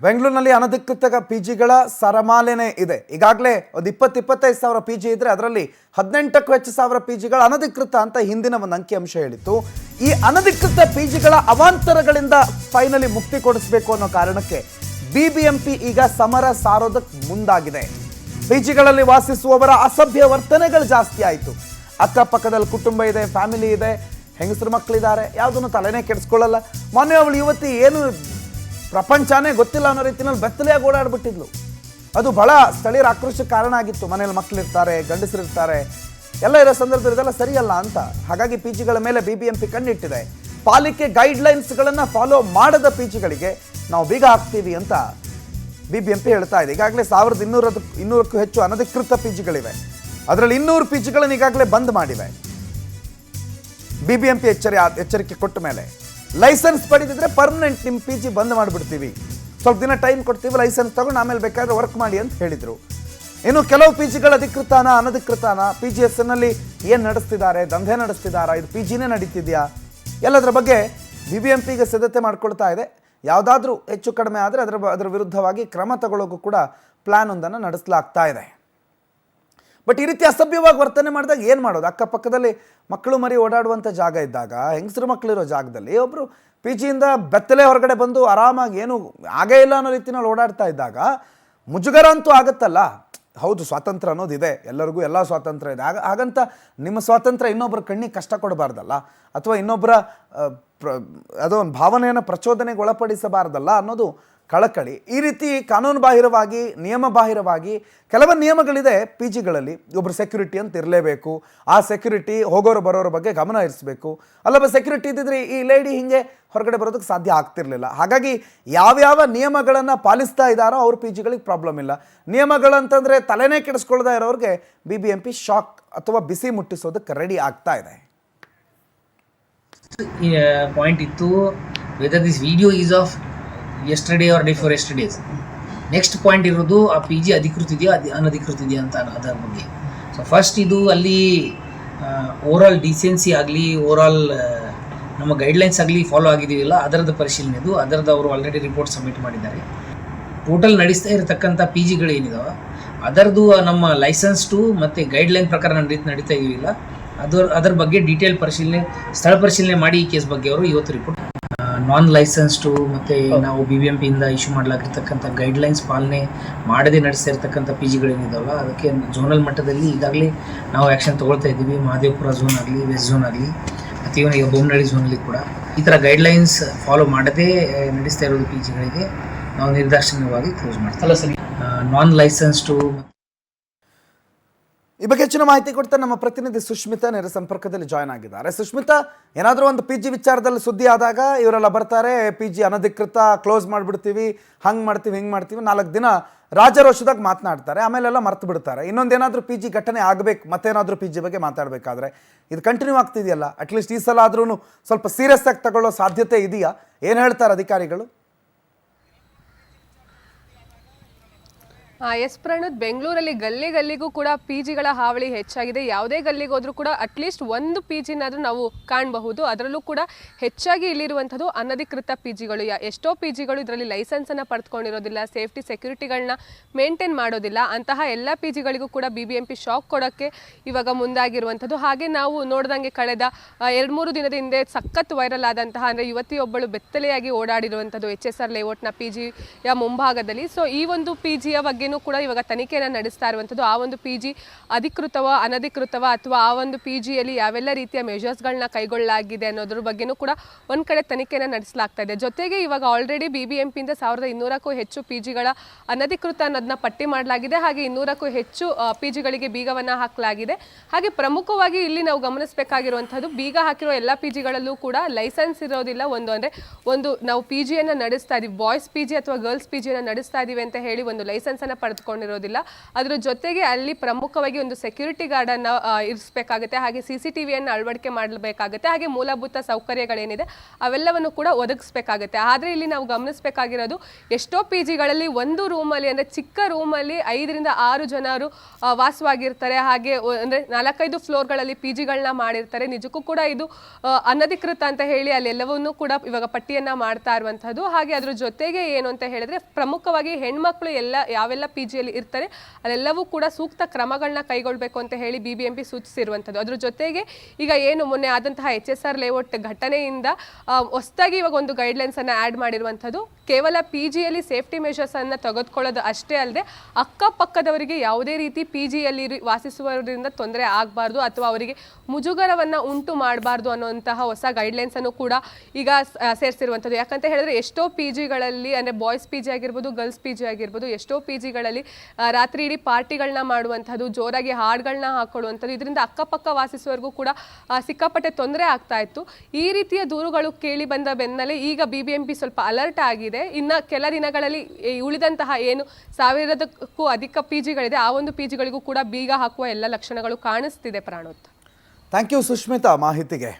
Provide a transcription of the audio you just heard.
ಬೆಂಗಳೂರಿನಲ್ಲಿ ಅನಧಿಕೃತ ಪಿಜಿಗಳ ಸರಮಾಲೆನೇ ಇದೆ. ಈಗಾಗಲೇ ಒಂದು 20-25 ಸಾವಿರ ಪಿಜಿ ಇದ್ರೆ ಅದರಲ್ಲಿ 18ಕ್ಕೂ ಹೆಚ್ಚು ಸಾವಿರ ಪಿಜಿಗಳು ಅನಧಿಕೃತ ಅಂತ ಹಿಂದಿನ ಒಂದು ಅಂಕಿಅಂಶ ಹೇಳಿತ್ತು. ಈ ಅನಧಿಕೃತ ಪಿಜಿಗಳ ಅವಾಂತರಗಳಿಂದ ಫೈನಲಿ ಮುಕ್ತಿ ಕೊಡಿಸಬೇಕು ಅನ್ನೋ ಕಾರಣಕ್ಕೆ ಬಿಬಿಎಂಪಿ ಈಗ ಸಮರ ಸಾರೋದಕ್ಕೆ ಮುಂದಾಗಿದೆ. ಪಿಜಿಗಳಲ್ಲಿ ವಾಸಿಸುವವರ ಅಸಭ್ಯ ವರ್ತನೆಗಳು ಜಾಸ್ತಿ ಆಯಿತು. ಅಕ್ಕಪಕ್ಕದಲ್ಲಿ ಕುಟುಂಬ ಇದೆ, ಫ್ಯಾಮಿಲಿ ಇದೆ, ಹೆಂಗಸರು ಮಕ್ಕಳಿದ್ದಾರೆ, ಯಾವುದನ್ನು ತಲೆನೇ ಕೆಡಿಸ್ಕೊಳ್ಳಲ್ಲ. ಮೊನ್ನೆ ಅವಳು ಯುವತಿ ಏನು ಪ್ರಪಂಚನೇ ಗೊತ್ತಿಲ್ಲ ಅನ್ನೋ ರೀತಿಯಲ್ಲಿ ಬೆತ್ತಲೆಯಾಗಿ ಓಡಾಡ್ಬಿಟ್ಟಿದ್ಲು. ಅದು ಬಹಳ ಸ್ಥಳೀಯರ ಆಕ್ರೋಶಕ್ಕೆ ಕಾರಣ ಆಗಿತ್ತು. ಮನೇಲಿ ಮಕ್ಕಳಿರ್ತಾರೆ, ಗಂಡಸರಿರ್ತಾರೆ, ಎಲ್ಲ ಇರೋ ಸಂದರ್ಭದಲ್ಲಿ ಇದೆಲ್ಲ ಸರಿಯಲ್ಲ ಅಂತ. ಹಾಗಾಗಿ ಪಿಜಿಗಳ ಮೇಲೆ ಬಿಬಿಎಂಪಿ ಕಣ್ಣಿಟ್ಟಿದೆ. ಪಾಲಿಕೆ ಗೈಡ್ಲೈನ್ಸ್ಗಳನ್ನು ಫಾಲೋ ಮಾಡದ ಪಿಜಿಗಳಿಗೆ ನಾವು ಬೀಗ ಹಾಕ್ತೀವಿ ಅಂತ ಬಿಬಿಎಂಪಿ ಹೇಳ್ತಾ ಇದೆ. ಈಗಾಗಲೇ 1200ಕ್ಕೂ ಹೆಚ್ಚು ಅನಧಿಕೃತ ಪಿಜಿಗಳಿವೆ. ಅದರಲ್ಲಿ 200 ಪಿಜಿಗಳನ್ನು ಈಗಾಗಲೇ ಬಂದ್ ಮಾಡಿವೆ. ಬಿಬಿಎಂಪಿ ಎಚ್ಚರಿಕೆ ಕೊಟ್ಟ ಮೇಲೆ ಲೈಸೆನ್ಸ್ ಪಡೆದಿದ್ರೆ ಪರ್ಮನೆಂಟ್ ನಿಮ್ಮ ಪಿಜಿ ಬಂದ್ ಮಾಡಿಬಿಡ್ತೀವಿ, ಸ್ವಲ್ಪ ದಿನ ಟೈಮ್ ಕೊಡ್ತೀವಿ, ಲೈಸೆನ್ಸ್ ತಗೊಂಡು ಆಮೇಲೆ ಬೇಕಾದ್ರೆ ವರ್ಕ್ ಮಾಡಿ ಅಂತ ಹೇಳಿದರು. ಇನ್ನು ಕೆಲವು ಪಿಜಿಗಳ ಅಧಿಕೃತನ ಅನಧಿಕೃತನ, PGSನಲ್ಲಿ ಏನು ನಡೆಸ್ತಿದ್ದಾರೆ, ದಂಧೆ ನಡೆಸ್ತಿದ್ದಾರಾ, ಇದು ಪಿಜಿನೇ ನಡೀತಿದೆಯಾ, ಎಲ್ಲದರ ಬಗ್ಗೆ ಬಿಬಿಎಂಪಿಗೆ ಸಿದ್ಧತೆ ಮಾಡ್ಕೊಳ್ತಾ ಇದೆ. ಯಾವುದಾದ್ರೂ ಹೆಚ್ಚು ಕಡಿಮೆ ಆದರೆ ಅದರ ವಿರುದ್ಧವಾಗಿ ಕ್ರಮ ತಗೊಳ್ಳೋಕ್ಕೂ ಕೂಡ ಪ್ಲಾನ್ ಒಂದನ್ನು ನಡೆಸಲಾಗ್ತಾ ಇದೆ. ಬಟ್ ಈ ರೀತಿ ಅಸಭ್ಯವಾಗಿ ವರ್ತನೆ ಮಾಡಿದಾಗ ಏನು ಮಾಡೋದು? ಅಕ್ಕಪಕ್ಕದಲ್ಲಿ ಮಕ್ಕಳು ಮರಿ ಓಡಾಡುವಂಥ ಜಾಗ ಇದ್ದಾಗ, ಹೆಂಗಸರು ಮಕ್ಕಳಿರೋ ಜಾಗದಲ್ಲಿ ಒಬ್ಬರು ಪಿಜಿಯಿಂದ ಬೆತ್ತಲೆ ಹೊರಗಡೆ ಬಂದು ಆರಾಮಾಗಿ ಏನು ಆಗೇ ಇಲ್ಲ ಅನ್ನೋ ರೀತಿಯಲ್ಲಿ ಓಡಾಡ್ತಾ ಇದ್ದಾಗ ಮುಜುಗರ ಅಂತೂ ಆಗುತ್ತಲ್ಲ. ಹೌದು, ಸ್ವಾತಂತ್ರ್ಯ ಅನ್ನೋದಿದೆ, ಎಲ್ಲರಿಗೂ ಎಲ್ಲ ಸ್ವಾತಂತ್ರ್ಯ ಇದೆ. ಹಾಗಂತ ನಿಮ್ಮ ಸ್ವಾತಂತ್ರ್ಯ ಇನ್ನೊಬ್ಬರ ಕಣ್ಣಿಗೆ ಕಷ್ಟ ಕೊಡಬಾರ್ದಲ್ಲ, ಅಥವಾ ಇನ್ನೊಬ್ಬರ ಅದೋ ಒಂದು ಭಾವನೆಯನ್ನು ಪ್ರಚೋದನೆಗೆ ಒಳಪಡಿಸಬಾರ್ದಲ್ಲ ಅನ್ನೋದು ಕಳಕಳಿ. ಈ ರೀತಿ ಕಾನೂನು ಬಾಹಿರವಾಗಿ, ನಿಯಮ ಬಾಹಿರವಾಗಿ ಕೆಲವೊಂದು ನಿಯಮಗಳಿದೆ ಪಿಜಿಗಳಲ್ಲಿ. ಒಬ್ಬರು ಸೆಕ್ಯೂರಿಟಿ ಅಂತ ಇರಲೇಬೇಕು. ಆ ಸೆಕ್ಯೂರಿಟಿ ಹೋಗೋರು ಬರೋರ ಬಗ್ಗೆ ಗಮನ ಹರಿಸಬೇಕು. ಅಲ್ಲೊಬ್ಬ ಸೆಕ್ಯೂರಿಟಿ ಇದ್ದಿದ್ರೆ ಈ ಲೇಡಿ ಹಿಂಗೆ ಹೊರಗಡೆ ಬರೋದಕ್ಕೆ ಸಾಧ್ಯ ಆಗ್ತಿರ್ಲಿಲ್ಲ. ಹಾಗಾಗಿ ಯಾವ್ಯಾವ ನಿಯಮಗಳನ್ನು ಪಾಲಿಸ್ತಾ ಇದ್ದಾರೋ ಅವ್ರ ಪಿಜಿಗಳಿಗೆ ಪ್ರಾಬ್ಲಮ್ ಇಲ್ಲ. ನಿಯಮಗಳಂತಂದರೆ ತಲೆನೇ ಕೆಡಿಸ್ಕೊಳ್ತಾ ಇರೋರಿಗೆ ಬಿಬಿಎಂಪಿ ಶಾಕ್ ಅಥವಾ ಬಿಸಿ ಮುಟ್ಟಿಸೋದಕ್ಕೆ ರೆಡಿ ಆಗ್ತಾ ಇದೆ. ಪಾಯಿಂಟ್ ಇತ್ತು whether this video is of yesterday or day for yesterday's. Next point ಇರೋದು ಆ ಪಿ ಜಿ ಅಧಿಕೃತ ಇದೆಯಾ ಅನಧಿಕೃತ ಇದೆಯಾ ಅಂತ ಅದರ ಬಗ್ಗೆ. ಸೊ ಫಸ್ಟ್ ಇದು ಅಲ್ಲಿ ಓವರಾಲ್ ಡಿಸೆನ್ಸಿ ಆಗಲಿ, ಓವರಾಲ್ ನಮ್ಮ ಗೈಡ್ಲೈನ್ಸ್ ಆಗಲಿ ಫಾಲೋ ಆಗಿದೆಯಲ್ಲ ಅದರದ್ದು ಪರಿಶೀಲನೆ ಇದು. ಅದರದ್ದು ಅವರು ಆಲ್ರೆಡಿ ರಿಪೋರ್ಟ್ ಸಬ್ಮಿಟ್ ಮಾಡಿದ್ದಾರೆ. ಟೋಟಲ್ ನಡೆಸ್ತಾ ಇರತಕ್ಕಂಥ ಪಿ ಜಿಗಳು ಏನಿದಾವೆ ಅದರದ್ದು ನಮ್ಮ ಲೈಸೆನ್ಸ್ ಟು ಮತ್ತು ಗೈಡ್ಲೈನ್ ಪ್ರಕಾರ ನಡೀತಾ ಇದೆಯಿಲ್ಲ ಅದರ ಬಗ್ಗೆ ಡೀಟೇಲ್ ಪರಿಶೀಲನೆ, ಸ್ಥಳ ಪರಿಶೀಲನೆ ಮಾಡಿ ಈ ಕೇಸ್ ಬಗ್ಗೆ ಅವರು ಇವತ್ತು ರಿಪೋರ್ಟ್ ನಾನ್ ಲೈಸೆನ್ಸ್ಡು ಮತ್ತು ನಾವು ಬಿಬಿಎಂಪಿಯಿಂದ ಇಶ್ಯೂ ಮಾಡಲಾಗಿರ್ತಕ್ಕಂಥ ಗೈಡ್ಲೈನ್ಸ್ ಪಾಲನೆ ಮಾಡದೆ ನಡೆಸ್ತಾ ಇರ್ತಕ್ಕಂಥ ಪಿ ಜಿಗಳೇನಿದಾವಲ್ಲ ಅದಕ್ಕೆ ಝೋನಲ್ ಮಟ್ಟದಲ್ಲಿ ಈಗಾಗಲೇ ನಾವು ಆ್ಯಕ್ಷನ್ ತೊಗೊಳ್ತಾ ಇದ್ದೀವಿ. ಮಹದೇವಪುರ ಝೋನ್ ಆಗಲಿ, ವೆಸ್ಟ್ ಝೋನ್ ಆಗಲಿ, ಮತ್ತು ಇವನ್ ಈಗ ಬೊಮ್ಮನಹಳ್ಳಿ ಝೋನಲ್ಲಿ ಕೂಡ ಈ ಥರ ಗೈಡ್ಲೈನ್ಸ್ ಫಾಲೋ ಮಾಡದೇ ನಡೆಸ್ತಾ ಇರೋದು ಪಿ ಜಿಗಳಿಗೆ ನಾವು ನಿರ್ದಾಕ್ಷಿಣ್ಯವಾಗಿ ಕ್ಲೋಸ್ ಮಾಡ್ತೀವಿ. ಸರಿ, ನಾನ್ ಲೈಸೆನ್ಸ್ಡು. ಈ ಬಗ್ಗೆ ಹೆಚ್ಚಿನ ಮಾಹಿತಿ ಕೊಡ್ತಾ ನಮ್ಮ ಪ್ರತಿನಿಧಿ ಸುಷ್ಮಿತಾ ನೇರ ಸಂಪರ್ಕದಲ್ಲಿ ಜಾಯ್ನ್ ಆಗಿದ್ದಾರೆ. ಸುಷ್ಮಿತಾ, ಏನಾದರೂ ಒಂದು ಪಿ ಜಿ ವಿಚಾರದಲ್ಲಿ ಸುದ್ದಿ ಆದಾಗ ಇವರೆಲ್ಲ ಬರ್ತಾರೆ, ಪಿ ಜಿ ಅನಧಿಕೃತ, ಕ್ಲೋಸ್ ಮಾಡಿಬಿಡ್ತೀವಿ, ಹಂಗೆ ಮಾಡ್ತೀವಿ, ಹಿಂಗೆ ಮಾಡ್ತೀವಿ, 4 ದಿನ ರಾಜರೋಷದಾಗ ಮಾತನಾಡ್ತಾರೆ, ಆಮೇಲೆಲ್ಲ ಮರ್ತು ಬಿಡ್ತಾರೆ. ಇನ್ನೊಂದೇನಾದರೂ ಪಿ ಜಿ ಘಟನೆ ಆಗಬೇಕು, ಮತ್ತೇನಾದರೂ ಪಿ ಜಿ ಬಗ್ಗೆ ಮಾತಾಡಬೇಕಾದ್ರೆ ಇದು ಕಂಟಿನ್ಯೂ ಆಗ್ತಿದೆಯಲ್ಲ, ಅಟ್ಲೀಸ್ಟ್ ಈ ಸಲ ಆದ್ರೂ ಸ್ವಲ್ಪ ಸೀರಿಯಸ್ ಆಗಿ ತಗೊಳ್ಳೋ ಸಾಧ್ಯತೆ ಇದೆಯಾ? ಏನು ಹೇಳ್ತಾರೆ ಅಧಿಕಾರಿಗಳು? ಎಸ್ ಪ್ರಣೋದ್, ಬೆಂಗಳೂರಲ್ಲಿ ಗಲ್ಲಿಗೂ ಕೂಡ ಪಿ ಜಿಗಳ ಹಾವಳಿ ಹೆಚ್ಚಾಗಿದೆ. ಯಾವುದೇ ಗಲ್ಲಿಗೆ ಹೋದ್ರೂ ಕೂಡ ಅಟ್ಲೀಸ್ಟ್ ಒಂದು ಪಿ ಜಿನಾದರೂ ನಾವು ಕಾಣಬಹುದು. ಅದರಲ್ಲೂ ಕೂಡ ಹೆಚ್ಚಾಗಿ ಇಲ್ಲಿರುವಂಥದ್ದು ಅನಧಿಕೃತ ಪಿ ಜಿಗಳು. ಎಷ್ಟೋ ಪಿ ಜಿಗಳು ಇದರಲ್ಲಿ ಲೈಸೆನ್ಸನ್ನು ಪಡೆದುಕೊಂಡಿರೋದಿಲ್ಲ, ಸೇಫ್ಟಿ ಸೆಕ್ಯೂರಿಟಿಗಳನ್ನ ಮೇಂಟೈನ್ ಮಾಡೋದಿಲ್ಲ. ಅಂತಹ ಎಲ್ಲ ಪಿ ಜಿಗಳಿಗೂ ಕೂಡ ಬಿಬಿಎಂಪಿ ಶಾಕ್ ಕೊಡೋಕ್ಕೆ ಇವಾಗ ಮುಂದಾಗಿರುವಂಥದ್ದು. ಹಾಗೆ ನಾವು ನೋಡ್ದಂಗೆ ಕಳೆದ 2-3 ದಿನದ ಹಿಂದೆ ಸಖತ್ ವೈರಲ್ ಆದಂತಹ, ಅಂದರೆ ಯುವತಿಯೊಬ್ಬಳು ಬೆತ್ತಲೆಯಾಗಿ ಓಡಾಡಿರುವಂಥದ್ದು HSR ಲೇಔಟ್ನ ಪಿ ಜಿಯ ಮುಂಭಾಗದಲ್ಲಿ. ಸೊ ಈ ಒಂದು ಪಿ ಜಿಯ ಬಗ್ಗೆ ಕೂಡ ಇವಾಗ ತನಿಖೆಯನ್ನು ನಡೆಸ್ತಾ ಇರುವಂಥದ್ದು. ಆ ಒಂದು ಪಿ ಜಿ ಅಧಿಕೃತವ ಅನಧಿಕೃತವ ಅಥವಾ ಆ ಒಂದು ಪಿ ಜಿಯಲ್ಲಿ ಯಾವೆಲ್ಲ ರೀತಿಯ ಮೆಷರ್ಸ್ಗಳನ್ನ ಕೈಗೊಳ್ಳಲಾಗಿದೆ ಅನ್ನೋದ್ರ ಬಗ್ಗೆನೂ ಕೂಡ ಒಂದು ಕಡೆ ತನಿಖೆಯನ್ನು ನಡೆಸಲಾಗ್ತಾ ಇದೆ. ಜೊತೆಗೆ ಇವಾಗ ಆಲ್ರೆಡಿ ಬಿಬಿಎಂಪಿಯಿಂದ 1200ಕ್ಕೂ ಹೆಚ್ಚು ಪಿ ಜಿಗಳ ಅನಧಿಕೃತ ಅನ್ನೋದನ್ನ ಪಟ್ಟಿ ಮಾಡಲಾಗಿದೆ. ಹಾಗೆ 200ಕ್ಕೂ ಹೆಚ್ಚು ಪಿ ಜಿಗಳಿಗೆ ಬೀಗವನ್ನು ಹಾಕಲಾಗಿದೆ. ಹಾಗೆ ಪ್ರಮುಖವಾಗಿ ಇಲ್ಲಿ ನಾವು ಗಮನಿಸಬೇಕಾಗಿರುವಂಥದ್ದು, ಬೀಗ ಹಾಕಿರೋ ಎಲ್ಲ ಪಿ ಜಿಗಳಲ್ಲೂ ಕೂಡ ಲೈಸೆನ್ಸ್ ಇರೋದಿಲ್ಲ. ಒಂದು ನಾವು ಪಿ ಜಿಯನ್ನು ನಡೆಸ್ತಾ ಇದೀವಿ, ಬಾಯ್ಸ್ ಪಿ ಜಿ ಅಥವಾ ಗರ್ಲ್ಸ್ ಪಿ ಜಿಯನ್ನು ನಡೆಸ್ತಾ ಇದೀವಿ ಅಂತ ಹೇಳಿ ಒಂದು ಲೈಸೆನ್ಸನ್ನು ಪಡೆದುಕೊಂಡಿರೋದಿಲ್ಲ. ಅದ್ರ ಜೊತೆಗೆ ಅಲ್ಲಿ ಪ್ರಮುಖವಾಗಿ ಒಂದು ಸೆಕ್ಯೂರಿಟಿ ಗಾರ್ಡನ್ನು ಇರಿಸಬೇಕಾಗುತ್ತೆ, ಹಾಗೆ CCTV ಅಳವಡಿಕೆ ಮಾಡಬೇಕಾಗುತ್ತೆ, ಹಾಗೆ ಮೂಲಭೂತ ಸೌಕರ್ಯಗಳೇನಿದೆ ಅವೆಲ್ಲವನ್ನು ಕೂಡ ಒದಗಿಸ್ಬೇಕಾಗುತ್ತೆ. ಆದರೆ ಇಲ್ಲಿ ನಾವು ಗಮನಿಸಬೇಕಾಗಿರೋದು ಎಷ್ಟೋ PGಗಳಲ್ಲಿ ಒಂದು ರೂಮಲ್ಲಿ ಅಂದರೆ ಚಿಕ್ಕ ರೂಮಲ್ಲಿ 5 ರಿಂದ 6 ಜನರು ವಾಸವಾಗಿರ್ತಾರೆ. ಹಾಗೆ ಅಂದರೆ 4-5 ಫ್ಲೋರ್ಗಳಲ್ಲಿ PGಗಳನ್ನ ಮಾಡಿರ್ತಾರೆ. ನಿಜಕ್ಕೂ ಕೂಡ ಇದು ಅನಧಿಕೃತ ಅಂತ ಹೇಳಿ ಅಲ್ಲೆಲ್ಲವನ್ನೂ ಕೂಡ ಇವಾಗ ಪಟ್ಟಿಯನ್ನು ಮಾಡ್ತಾ ಇರುವಂಥದ್ದು. ಹಾಗೆ ಅದ್ರ ಜೊತೆಗೆ ಏನು ಅಂತ ಹೇಳಿದ್ರೆ ಪ್ರಮುಖವಾಗಿ ಹೆಣ್ಮಕ್ಳು ಯಾವೆಲ್ಲ PGಯಲ್ಲಿ ಇರ್ತಾರೆ ಅಲ್ಲೆಲ್ಲವೂ ಕೂಡ ಸೂಕ್ತ ಕ್ರಮಗಳನ್ನ ಕೈಗೊಳ್ಳಬೇಕು ಅಂತ ಹೇಳಿ BBMP ಸೂಚಿಸಿರುವಂಥದ್ದು. ಅದ್ರ ಜೊತೆಗೆ ಈಗ ಏನು ಮೊನ್ನೆ ಆದಂತಹ HSR ಲೇಔಟ್ ಘಟನೆಯಿಂದ ಹೊಸದಾಗಿ ಇವಾಗ ಒಂದು ಗೈಡ್ಲೈನ್ಸ್ ಅನ್ನ ಆ್ಯಡ್ ಮಾಡಿರುವಂಥದ್ದು. ಕೇವಲ PGಯಲ್ಲಿ ಸೇಫ್ಟಿ ಮೆಷರ್ಸ್ ಅನ್ನ ತೆಗೆದುಕೊಳ್ಳೋದು ಅಷ್ಟೇ ಅಲ್ಲದೆ ಅಕ್ಕಪಕ್ಕದವರಿಗೆ ಯಾವುದೇ ರೀತಿ PGಯಲ್ಲಿ ವಾಸಿಸುವವರಿಂದ ತೊಂದರೆ ಆಗಬಾರ್ದು ಅಥವಾ ಅವರಿಗೆ ಮುಜುಗರವನ್ನ ಉಂಟು ಮಾಡಬಾರ್ದು ಅನ್ನುವಂತಹ ಹೊಸ ಗೈಡ್ಲೈನ್ಸ್ ಅನ್ನು ಕೂಡ ಈಗ ಸೇರಿಸಿರುವಂಥದ್ದು. ಯಾಕಂತ ಹೇಳಿದ್ರೆ ಎಷ್ಟೋ PGಗಳಲ್ಲಿ ಅಂದರೆ ಬಾಯ್ಸ್ PG ಆಗಿರ್ಬೋದು, ಗರ್ಲ್ಸ್ PG ಆಗಿರ್ಬೋದು, ಎಷ್ಟೋ PGಗಳಲ್ಲಿ ರಾತ್ರಿ ಇಡೀ ಪಾರ್ಟಿಗಳನ್ನ ಮಾಡುವಂಥದ್ದು, ಜೋರಾಗಿ ಹಾಡುಗಳನ್ನ ಹಾಕೊಳ್ಳುವಂಥದ್ದು, ಇದರಿಂದ ಅಕ್ಕಪಕ್ಕ ವಾಸಿಸುವವರೆಗೂ ಕೂಡ ಸಿಕ್ಕಾಪಟ್ಟೆ ತೊಂದರೆ ಆಗ್ತಾ ಇತ್ತು. ಈ ರೀತಿಯ ದೂರುಗಳು ಕೇಳಿ ಬಂದ ಬೆನ್ನಲ್ಲೇ ಈಗ BBMP ಸ್ವಲ್ಪ ಅಲರ್ಟ್ ಆಗಿದೆ. ಇನ್ನು ಕೆಲ ದಿನಗಳಲ್ಲಿ ಉಳಿದಂತಹ ಏನು 1000ಕ್ಕೂ ಅಧಿಕ PGಗಳಿದೆ ಆ ಒಂದು PGಗಳಿಗೂ ಕೂಡ ಬೀಗ ಹಾಕುವ ಎಲ್ಲ ಲಕ್ಷಣಗಳು ಕಾಣಿಸ್ತಿದೆ. ಪ್ರಾಣೋತ್, ಥ್ಯಾಂಕ್ ಯು ಸುಷ್ಮಿತಾ ಮಾಹಿತಿಗೆ.